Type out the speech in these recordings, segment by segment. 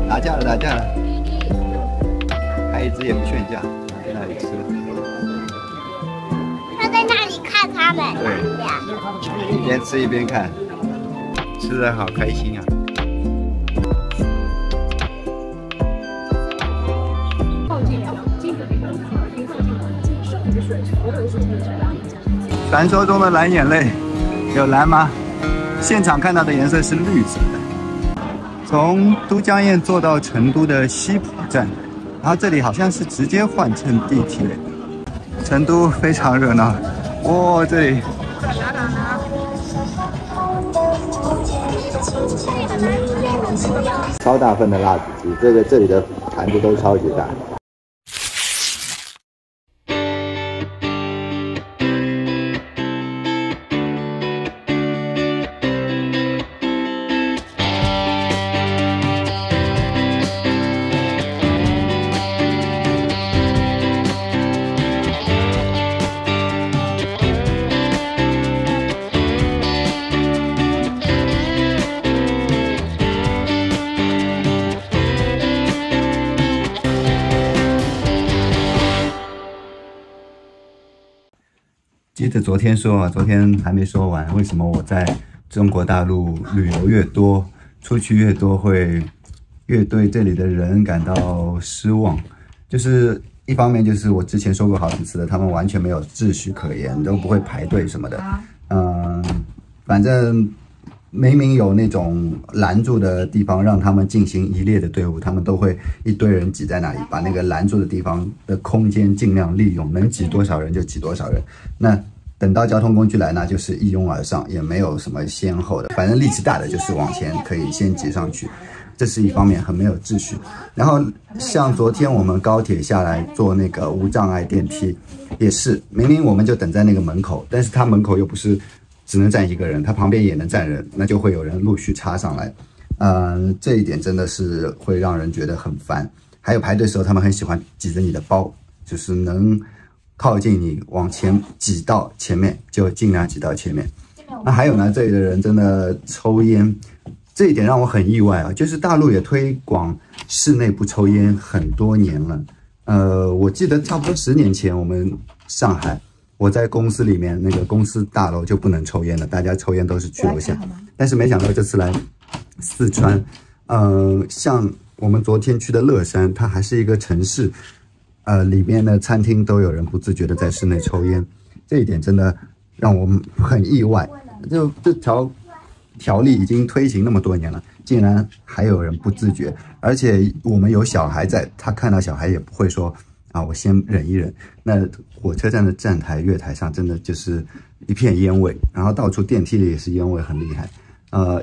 打架了，打架了！还一只也不劝架，在那里吃。他在那里看他们。对，一边吃一边看，吃的好开心啊！传说中的蓝眼泪，有蓝吗？现场看到的颜色是绿色的。从都江堰坐到成都的西浦站，然后这里好像是直接换乘地铁。成都非常热闹，哇，这里超大份的辣子鸡，这里的盘子都超级大。接着昨天说啊，昨天还没说完，为什么我在中国大陆旅游越多，出去越多，会越对这里的人感到失望？就是一方面就是我之前说过好几次的，他们完全没有秩序可言，都不会排队什么的。反正明明有那种拦住的地方，让他们进行一列的队伍，他们都会一堆人挤在那里，把那个拦住的地方的空间尽量利用，能挤多少人就挤多少人。那等到交通工具来，那就是一拥而上，也没有什么先后的，反正力气大的就是往前可以先挤上去，这是一方面，很没有秩序。然后像昨天我们高铁下来坐那个无障碍电梯，也是明明我们就等在那个门口，但是它门口又不是只能站一个人，它旁边也能站人，那就会有人陆续插上来。这一点真的是会让人觉得很烦。还有排队的时候，他们很喜欢挤着你的包，就是能靠近你往前挤到前面就尽量挤到前面。那还有呢，这里的人真的抽烟，这一点让我很意外啊。就是大陆也推广室内不抽烟很多年了。我记得差不多10年前，我们上海，我在公司里面那个公司大楼就不能抽烟了，大家抽烟都是去楼下。但是没想到这次来四川，像我们昨天去的乐山，它还是一个城市。里面的餐厅都有人不自觉的在室内抽烟，这一点真的让我们很意外。就这条例已经推行那么多年了，竟然还有人不自觉，而且我们有小孩在，他看到小孩也不会说啊，我先忍一忍。那火车站的站台、月台上真的就是一片烟味，然后到处电梯里也是烟味，很厉害。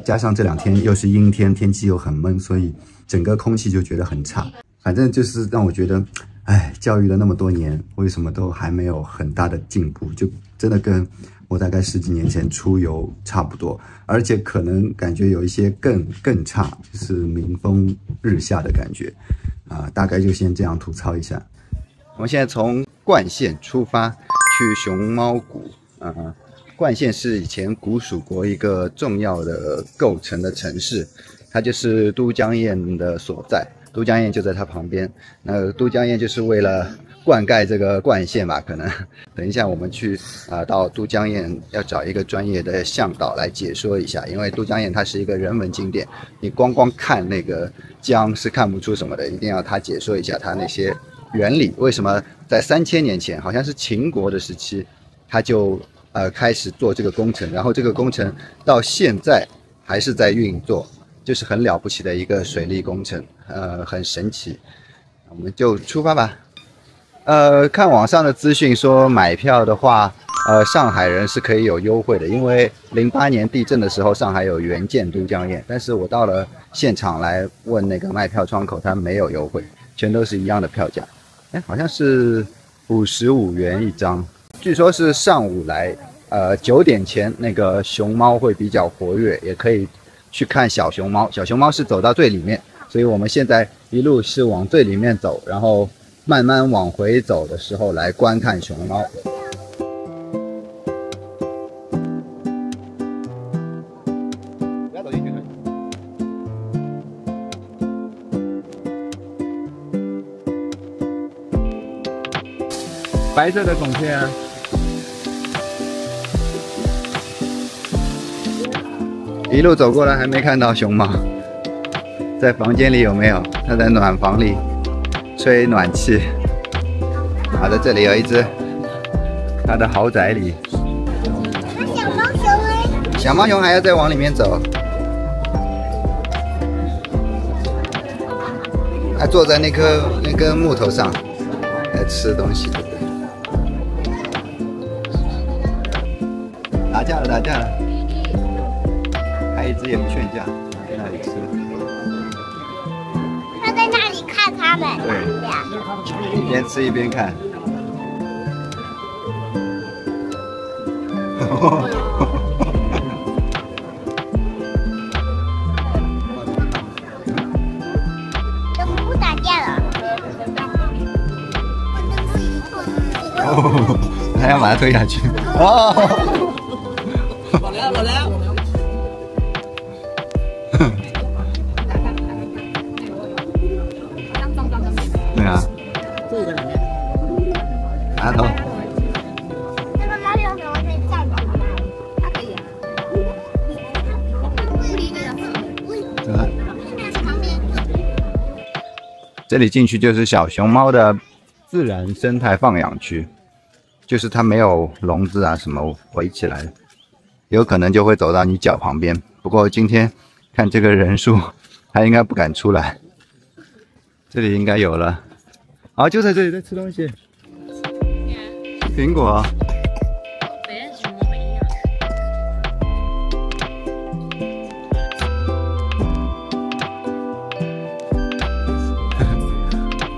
加上这2天又是阴天，天气又很闷，所以整个空气就觉得很差。反正就是让我觉得，哎，教育了那么多年，为什么都还没有很大的进步？就真的跟我大概10几年前出游差不多，而且可能感觉有一些更差，就是民风日下的感觉。大概就先这样吐槽一下。我们现在从冠县出发去熊猫谷。冠县是以前古蜀国一个重要的构成的城市，它就是都江堰的所在。都江堰就在它旁边，那都江堰就是为了灌溉这个冠县吧，可能。等一下我们去到都江堰要找一个专业的向导来解说一下，因为都江堰它是一个人文景点，你光看那个江是看不出什么的，一定要他解说一下它那些原理。为什么在3000年前，好像是秦国的时期，他就开始做这个工程，然后这个工程到现在还是在运作。就是很了不起的一个水利工程，很神奇。我们就出发吧。看网上的资讯说买票的话，上海人是可以有优惠的，因为08年地震的时候，上海有援建都江堰，但是我到了现场来问那个卖票窗口，他没有优惠，全都是一样的票价。好像是55元一张。据说是上午来，9点前那个熊猫会比较活跃，也可以去看小熊猫，小熊猫是走到最里面，所以我们现在一路是往最里面走，然后慢慢往回走的时候来观看熊猫。不要走进去。白色的孔雀啊。一路走过来还没看到熊猫，在房间里有没有？它在暖房里吹暖气。好的，这里有一只，它的豪宅里。那小猫熊呢？小猫熊还要再往里面走。它坐在那根木头上，在吃东西，对不对？打架了，打架了！还有一只也不劝架，在那里吃。他在那里看他们。对，一边吃一边看。不打架了。哦，还要把它推下去。哦。老梁。对啊。拿头。这个猫熊怎么可以站着吗？它可以。这里进去就是小熊猫的自然生态放养区，就是它没有笼子啊什么围起来，有可能就会走到你脚旁边。不过今天看这个人数，它应该不敢出来。这里应该有了，啊，就在这里在吃东西，苹果。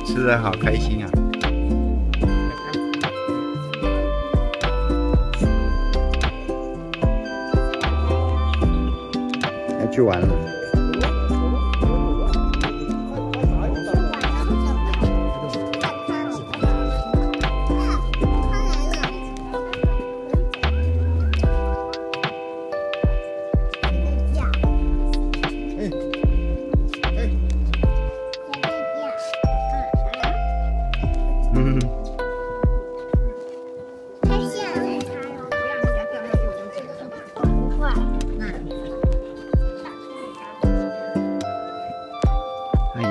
吃的好开心啊！要去玩了。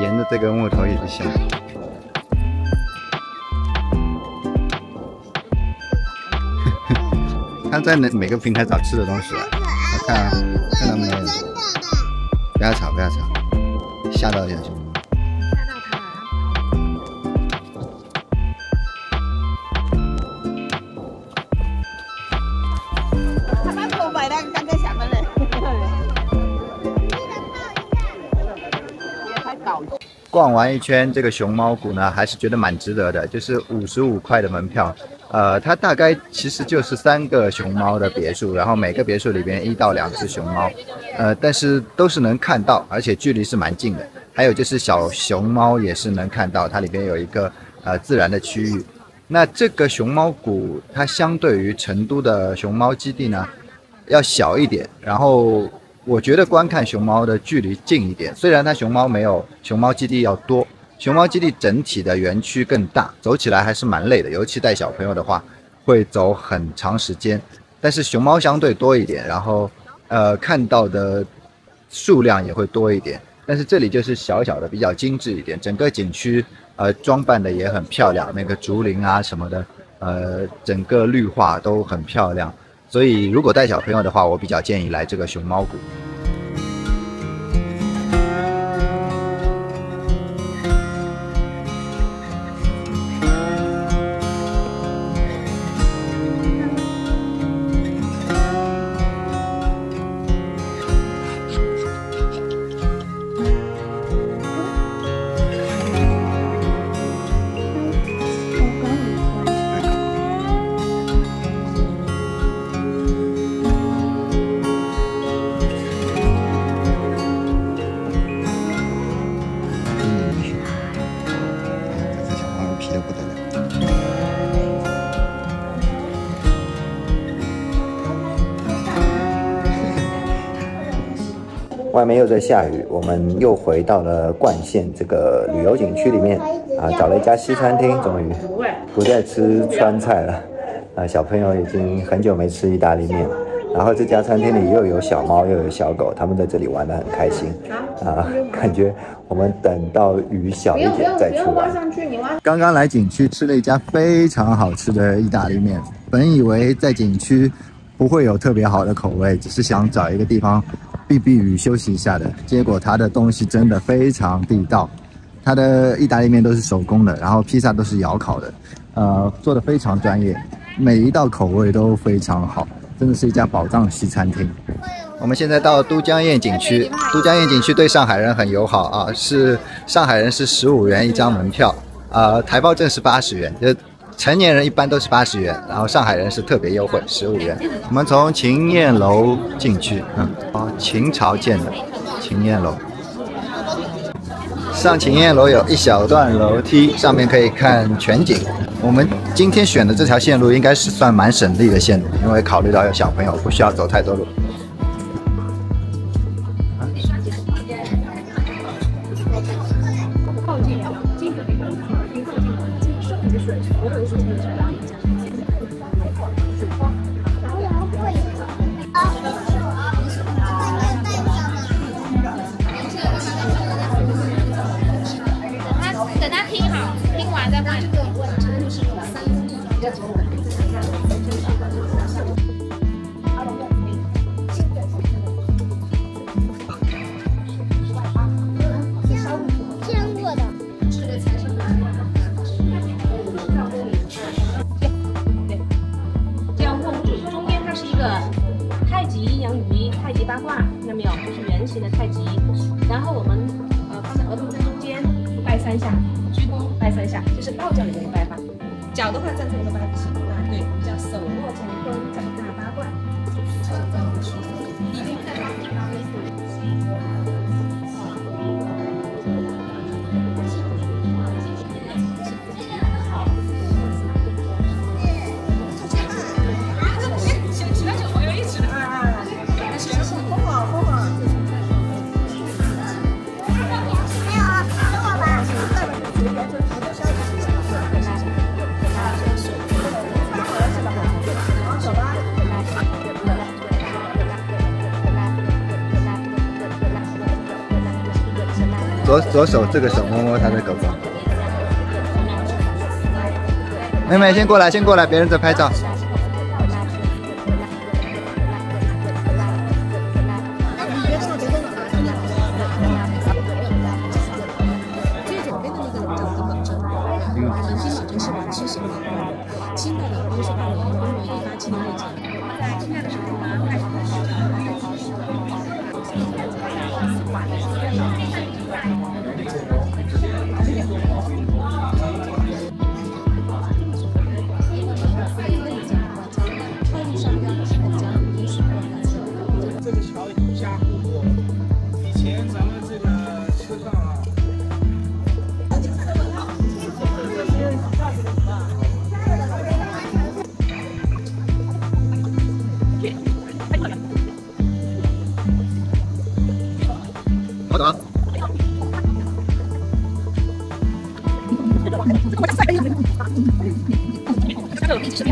沿着这个木头一直下。他在每个平台找吃的东西啊，我看看到没有？不要吵，不要吵，吓到小熊猫。逛完一圈这个熊猫谷呢，还是觉得蛮值得的，就是55块的门票。它大概其实就是3个熊猫的别墅，然后每个别墅里边1到2只熊猫，但是都是能看到，而且距离是蛮近的。还有就是小熊猫也是能看到，它里边有一个自然的区域。那这个熊猫谷它相对于成都的熊猫基地呢要小一点，然后我觉得观看熊猫的距离近一点，虽然它熊猫没有熊猫基地要多，熊猫基地整体的园区更大，走起来还是蛮累的，尤其带小朋友的话会走很长时间。但是熊猫相对多一点，然后看到的数量也会多一点。但是这里就是小小的比较精致一点，整个景区装扮的也很漂亮，那个竹林啊什么的，整个绿化都很漂亮。所以如果带小朋友的话，我比较建议来这个熊猫谷。外面又在下雨，我们又回到了冠县这个旅游景区里面啊，找了一家西餐厅，终于不再吃川菜了。小朋友已经很久没吃意大利面了。然后这家餐厅里又有小猫又有小狗，他们在这里玩得很开心啊，感觉我们等到雨小一点再去玩。刚刚来景区吃了一家非常好吃的意大利面，本以为在景区不会有特别好的口味，只是想找一个地方避避雨休息一下的，结果它的东西真的非常地道，它的意大利面都是手工的，然后披萨都是窑烤的，做得非常专业，每一道口味都非常好，真的是一家宝藏西餐厅。我们现在到都江堰景区，都江堰景区对上海人很友好啊，是上海人是15元一张门票，台胞证是80元，成年人一般都是80元，然后上海人是特别优惠15元。我们从秦燕楼进去，秦朝建的秦燕楼。上秦燕楼有一小段楼梯，上面可以看全景。我们今天选的这条线路应该是算蛮省力的线路，因为考虑到有小朋友，不需要走太多路。等他听好，听完再问。见过的。这样控制，中间它是一个太极阴阳鱼、太极八卦，看到没有？就是圆形的太极。然后我们放在额头正中间，拜3下，鞠躬拜3下，这是道教里面的拜法。脚的话站这个拜不行，对，我们叫手握乾坤，掌大八卦。左手这个手摸摸他的狗狗。妹妹先过来，先过来，别人在拍照。好的。爸爸，等一下，你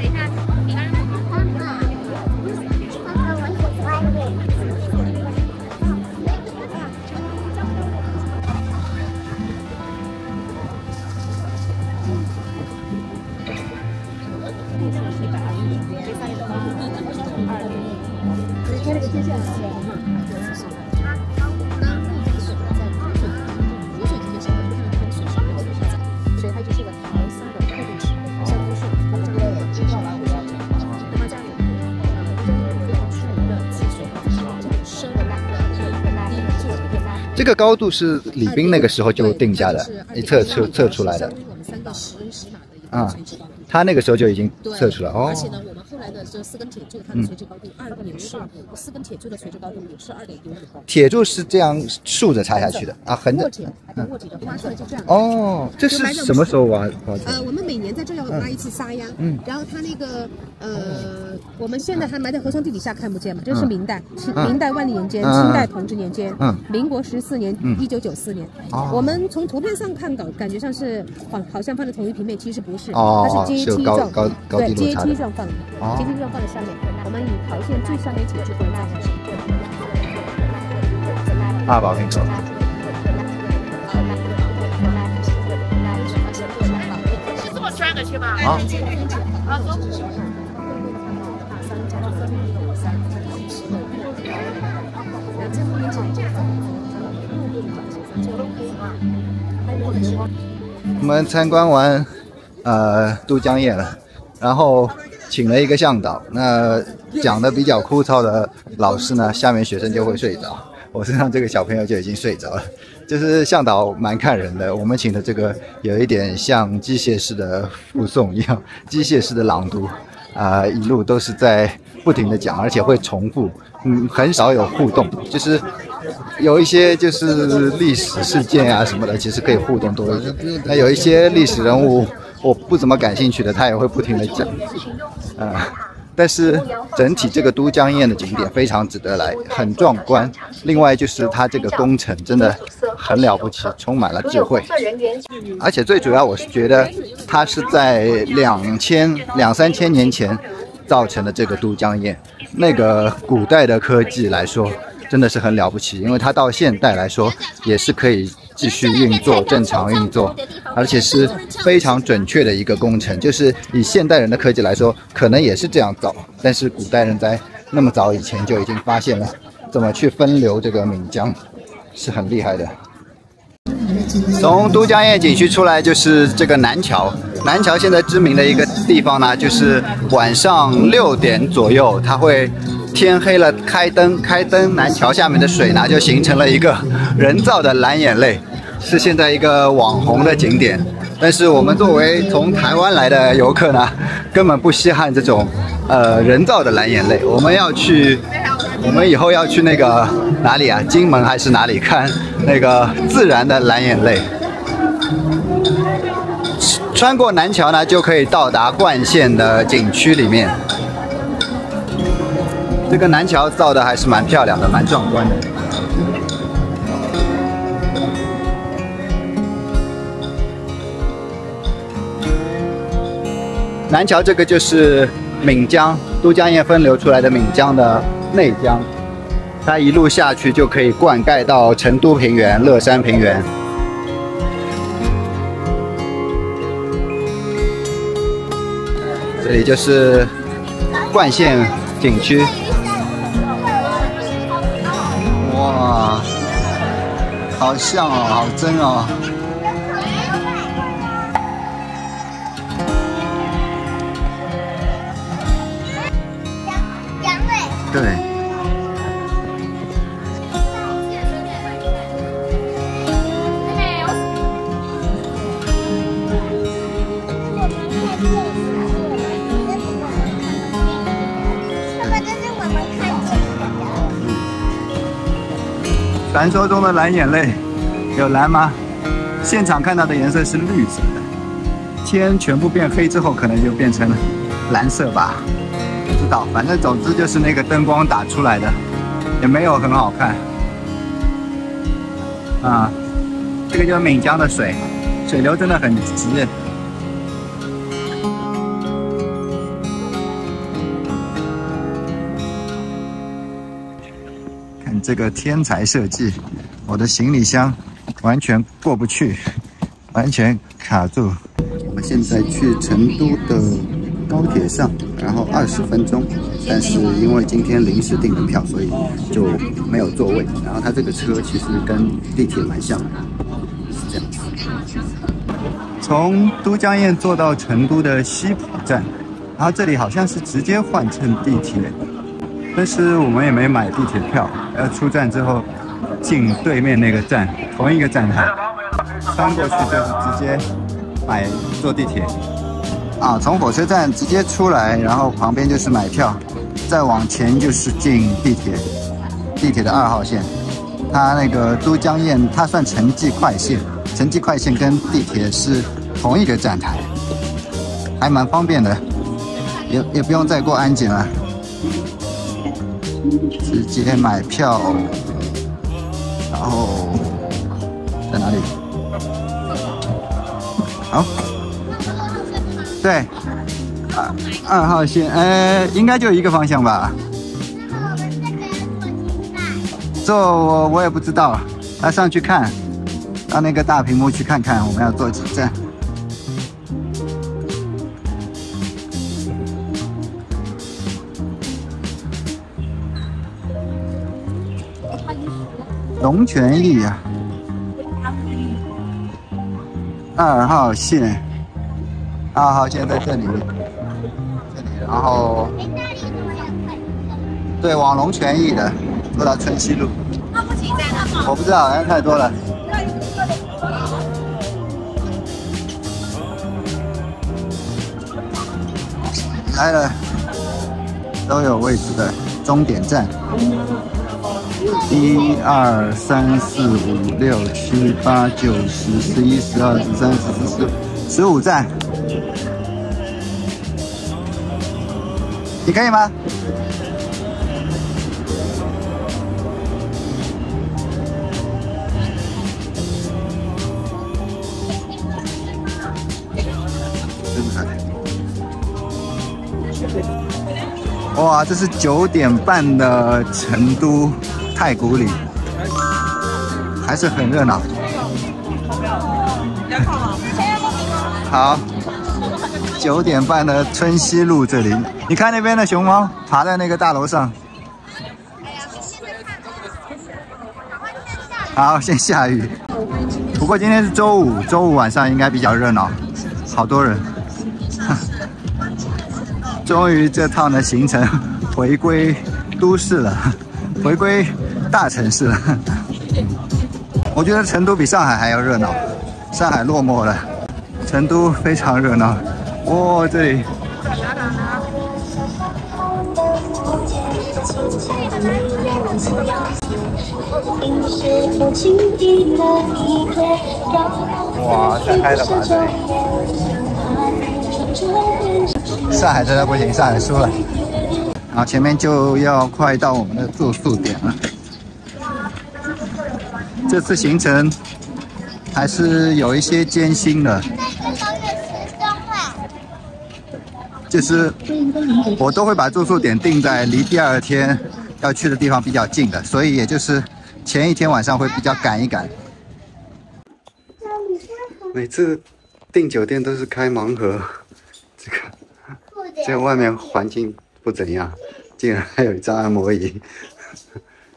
看，这个高度是李斌那个时候就定下的，一测出来的。啊，他那个时候就已经测出来哦。而且呢，我们出来的这4根铁柱，它的垂直高度也是4根铁柱的垂直高度也是2.15米高。铁柱是这样竖着插下去的啊，横着。卧底的挖出来就这样。哦，这是什么时候挖？我们每年在这要挖一次沙呀。然后它那个我们现在还埋在河床地底下看不见嘛，这是明代，明代万历年间，清代同治年间，民国14年，1994年。我们从图片上看感觉上是好像放在同一平面，其实不是，它是阶梯状，对，阶梯状放的，阶梯状放在下面。我们以条线最上面几个部分放上去。2宝瓶口。这么转个去吗？啊。我们参观完都江堰了，然后请了一个向导。那讲的比较枯燥的老师呢，下面学生就会睡着。我身上这个小朋友就已经睡着了。就是向导蛮看人的，我们请的这个有一点像机械式的附送一样，机械式的朗读一路都是在不停的讲，而且会重复，很少有互动，就是有一些就是历史事件啊什么的，其实可以互动多一点。那有一些历史人物我不怎么感兴趣的，他也会不停的讲，但是整体这个都江堰的景点非常值得来，很壮观。另外就是它这个工程真的很了不起，充满了智慧。而且最主要，我是觉得它是在2、3千年前造成的这个都江堰，那个古代的科技来说，真的是很了不起，因为它到现代来说也是可以继续运作，正常运作，而且是非常准确的一个工程。就是以现代人的科技来说，可能也是这样造，但是古代人在那么早以前就已经发现了怎么去分流这个岷江，是很厉害的。从都江堰景区出来就是这个南桥，南桥现在知名的一个地方呢，就是晚上6点左右，它会天黑了开灯，南桥下面的水呢就形成了一个人造的蓝眼泪，是现在一个网红的景点。但是我们作为从台湾来的游客呢，根本不稀罕这种人造的蓝眼泪。我们以后要去那个哪里啊？金门还是哪里看那个自然的蓝眼泪？穿过南桥呢，就可以到达冠县的景区里面。这个南桥造的还是蛮漂亮的，蛮壮观的。南桥这个就是岷江，都江堰分流出来的岷江的内江，它一路下去就可以灌溉到成都平原、乐山平原。这里就是冠县景区。哇，好像哦，好真哦。对。传说中的蓝眼泪，有蓝吗？现场看到的颜色是绿色的，天全部变黑之后，可能就变成了蓝色吧。不知道，反正总之就是那个灯光打出来的，也没有很好看。这个就是岷江的水，水流真的很急。看这个天才设计，我的行李箱完全过不去，完全卡住。我们现在去成都的高铁上，然后20分钟，但是因为今天临时订的票，所以就没有座位。然后它这个车其实跟地铁蛮像的，是这样子。从都江堰坐到成都的西浦站，然后这里好像是直接换乘地铁，但是我们也没买地铁票，要出站之后进对面那个站，同一个站台，穿过去就是直接坐地铁。啊，从火车站直接出来，然后旁边就是买票，再往前就是进地铁，地铁的2号线。它那个都江堰，它算城际快线，城际快线跟地铁是同一个站台，还蛮方便的，也不用再过安检了，直接买票，然后在哪里？好，对，2号线，应该就一个方向吧。坐我也不知道，要上去看，到那个大屏幕去看看，我们要坐几站。龙泉驿啊，2号线，2号线在这里，然后对，往龙泉驿的，坐到春熙路。我不知道，太多了。来了，都有位置的终点站。1、2、3、4、5、6、7、8、9、10、11、12、13、14、15站，你可以吗？哇，这是9点半的成都太古里，还是很热闹。好，9点半的春熙路这里，你看那边的熊猫爬在那个大楼上。好，先下雨。不过今天是周五，周五晚上应该比较热闹，好多人。终于这趟的行程回归都市了，回归大城市了。我觉得成都比上海还要热闹，上海落寞了，成都非常热闹。哇，这里。哇，太嗨了吧这里！上海真的不行，上海输了。然后前面就要快到我们的住宿点了。这次行程还是有一些艰辛的，就是我都会把住宿点定在离第2天要去的地方比较近的，所以也就是前1天晚上会比较赶一赶。每次订酒店都是开盲盒，这个外面环境不怎样，竟然还有一张按摩椅，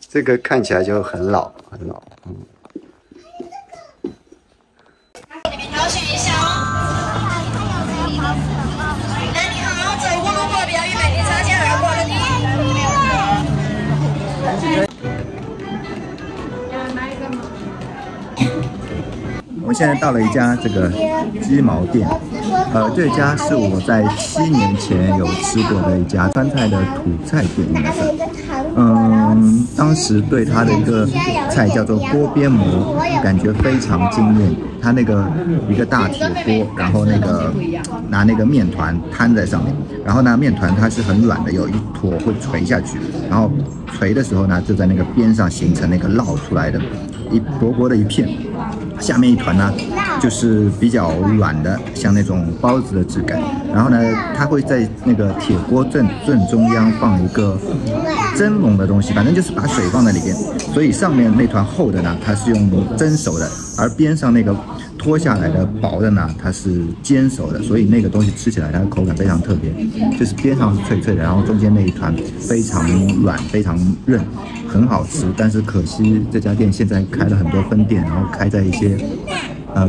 这个看起来就很老，很老。里面挑选一下哦。那你好，走过路过不要与美丽擦肩而过的你。我们现在到了一家这个鸡毛店，这家是我在7年前有吃过的一家川菜的土菜店，应该是。当时对它的一个菜叫做锅边馍，感觉非常惊艳。它那个一个大铁锅，然后拿那个面团摊在上面，然后呢面团它是很软的，有一坨会垂下去，然后垂的时候呢就在那个边上形成那个烙出来的一薄薄的一片。下面一团呢，就是比较软的，像那种包子的质感。然后呢，它会在那个铁锅正中央放一个蒸笼的东西，反正就是把水放在里边。所以上面那团厚的呢，它是用蒸熟的，而边上那个脱下来的薄的呢，它是煎熟的。所以那个东西吃起来它的口感非常特别，就是边上是脆脆的，然后中间那一团非常软，非常韧。很好吃，但是可惜这家店现在开了很多分店，然后开在一些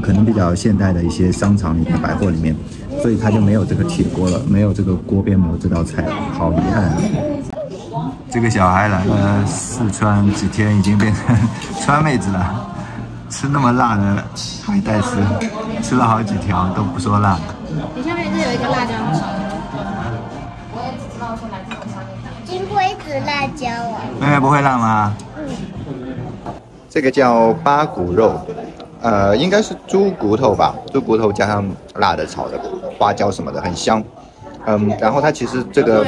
可能比较现代的一些商场里面、百货里面，所以它就没有这个铁锅了，没有这个锅边馍这道菜了，好遗憾啊！这个小孩来了四川几天，已经变成川妹子了。吃那么辣的海带丝，吃了好几条都不说辣。你下面这有一个辣椒。金龟子辣椒啊。妹妹不会辣吗？这个叫八骨肉，应该是猪骨头吧，猪骨头加上辣的炒的花椒什么的，很香。然后它其实这个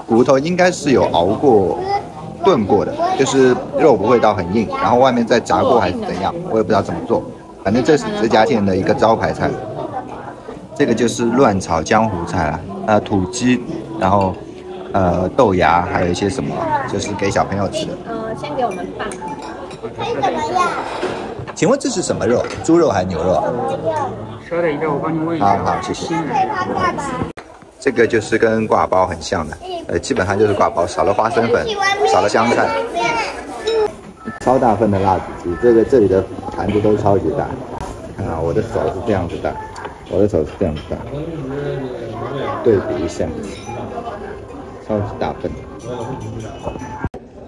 骨头应该是有熬过、炖过的，就是肉不会到很硬，然后外面再炸过还是怎样，我也不知道怎么做。反正这是这家店的一个招牌菜。这个就是乱炒江湖菜了，土鸡，然后豆芽，还有一些什么，就是给小朋友吃的。先给我们饭。这怎么样？请问这是什么肉？猪肉还是牛肉？稍等一下，我帮你问一下。好，谢谢。可以放大吧？这个就是跟挂包很像的，基本上就是挂包，少了花生粉，少了香菜。超大份的辣子鸡，这里的盘子都超级大。看啊，我的手是这样子大，我的手是这样子大，对比一下，超级大份。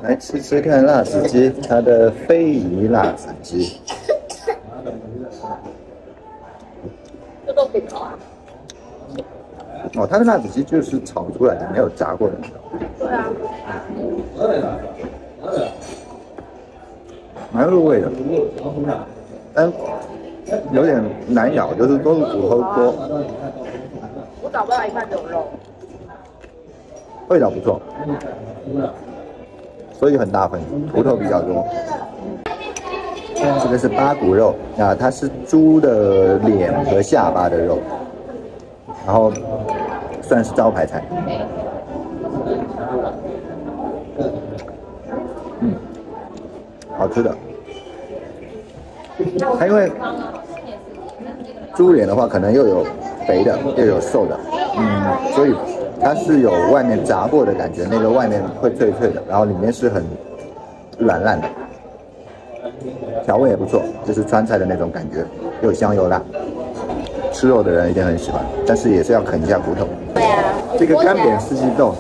来吃吃看辣子鸡，它的非遗辣子鸡。这都可以烤啊。哦，它的辣子鸡就是炒出来的，没有炸过的。对啊。蛮入味的，但有点难咬，就是都是骨头多。我找不到一块有肉。味道不错，所以很大份，骨头比较多。这个是八骨肉啊，它是猪的脸和下巴的肉，然后算是招牌菜。好吃的。它因为猪脸的话，可能又有肥的，又有瘦的，所以它是有外面炸过的感觉，那个外面会脆脆的，然后里面是很软烂的，调味也不错，就是川菜的那种感觉，又香又辣，吃肉的人一定很喜欢，但是也是要啃一下骨头。对啊。这个干煸四季豆，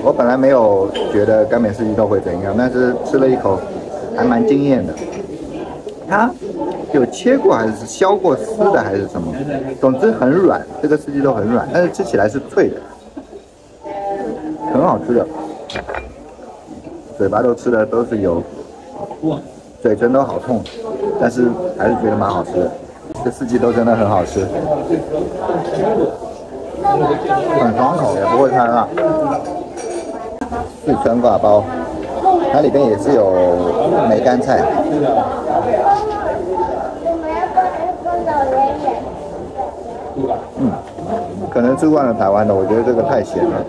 我本来没有觉得干煸四季豆会怎样，但是吃了一口还蛮惊艳的。它有切过还是削过丝的还是什么，总之很软，这个四季豆很软，但是吃起来是脆的，很好吃的，嘴巴都吃的都是油，嘴唇都好痛，但是还是觉得蛮好吃的。这四季豆真的很好吃，很爽口，也不会太辣。四川挂包，它里边也是有梅干菜。可能吃惯了台湾的，我觉得这个太咸了，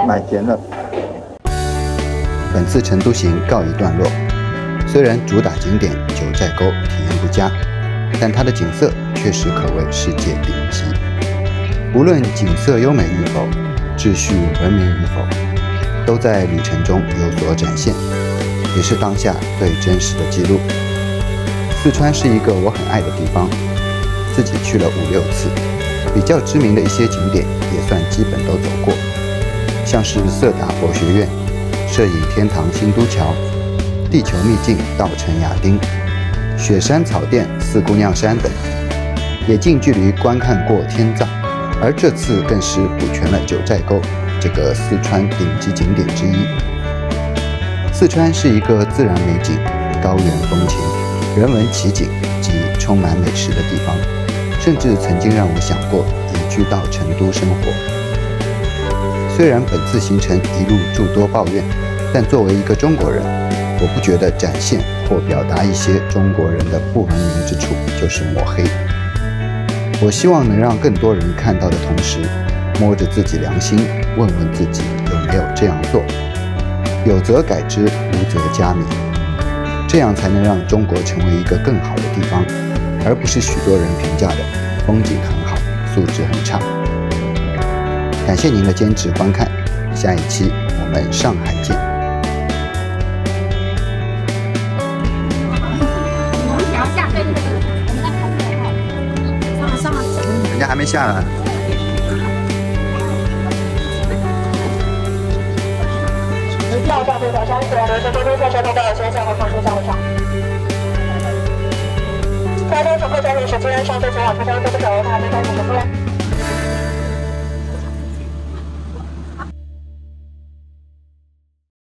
蛮咸的。本次成都行告一段落，虽然主打景点九寨沟体验不佳，但它的景色确实可谓世界顶级。无论景色优美与否，秩序文明与否，都在旅程中有所展现，也是当下最真实的记录。四川是一个我很爱的地方，自己去了5、6次，比较知名的一些景点也算基本都走过，像是色达佛学院、摄影天堂新都桥、地球秘境稻城亚丁、雪山草甸四姑娘山等，也近距离观看过天葬。而这次更是补全了九寨沟这个四川顶级景点之一。四川是一个自然美景、高原风情、人文奇景及充满美食的地方，甚至曾经让我想过移居到成都生活。虽然本次行程一路诸多抱怨，但作为一个中国人，我不觉得展现或表达一些中国人的不文明之处就是抹黑。我希望能让更多人看到的同时，摸着自己良心，问问自己有没有这样做。有则改之，无则加勉，这样才能让中国成为一个更好的地方，而不是许多人评价的风景很好，素质很差。感谢您的坚持观看，下一期我们上海见。我们想要下飞机，我们在开车。上了。人家还没下来。要上这条山线，留神周边下车通道，先向后放出向后上。开车乘客抓紧时间，上车前往车厢都不走，还没赶紧的车。